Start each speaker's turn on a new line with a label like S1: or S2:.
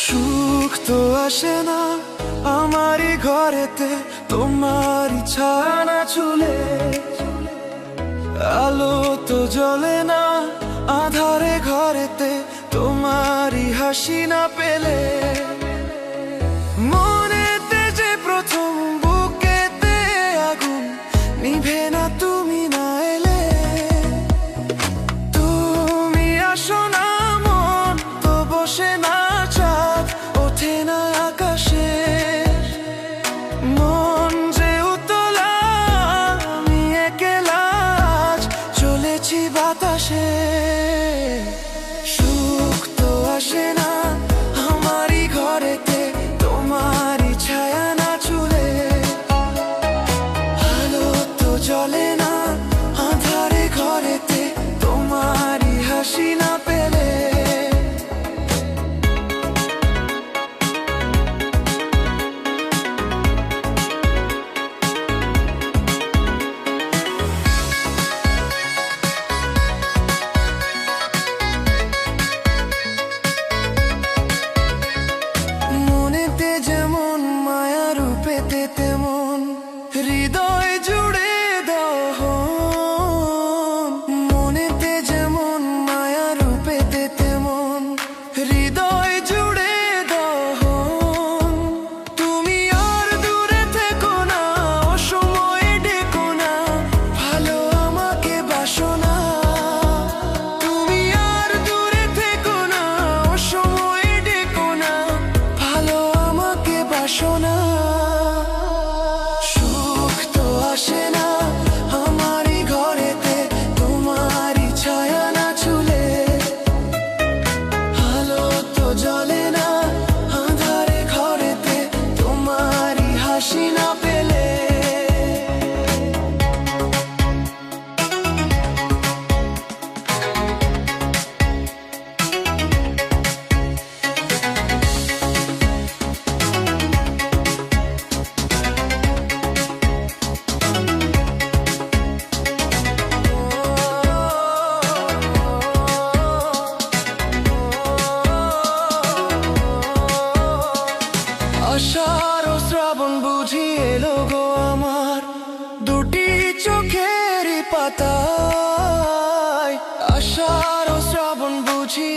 S1: সুখ তো আসে না আমারই ঘরেতে, তোমারই ছানা ছুলে। আলো তো জ্বলে না আধারে ঘরেতে, তোমারই হাসি না পেলে। মনেতে যে প্রথম বুকেতে আগুন নিভে না তুমি না এলে। তুমি আসো না মন তো বসে না, চাঁদ ওঠে না আকাশে। মন যে উতলা আমি একলা আজ চলেছি বাতাসে। সুখ তো আসে না আমারই ঘরেতে, তোমারই ছায়া না ছুলে। আলো তো জ্বলে না আঁধারে ঘরেতে, তোমারই হাসি না পেলে। মনেতে যেমন মায়া রূপেতে তেমন হৃদয় জুড়ে দহন। মনেতে যেমন মায়া রূপেতে তেমন হৃদয় জুড়ে দহন। তুমি আর দূরে থেকো না, অসময়ে ডেকো না, ভালো আমাকে বাসো না। তুমি আর দূরে থেকো না, অসময়ে ডেকো না, ভালো আমাকে বাসো না। সুখ তো আসে না আমারই ঘরেতে, তোমারই ছায়া না ছুলে। আলো তো জ্বলে না আঁধারে ঘরেতে, তোমারই হাসি না পেলে। আষাঢ় ও শ্রাবণ বুঝি এলো গো আমার দুটি চোখের পাতায়। আষাঢ় ও শ্রাবণ বুঝি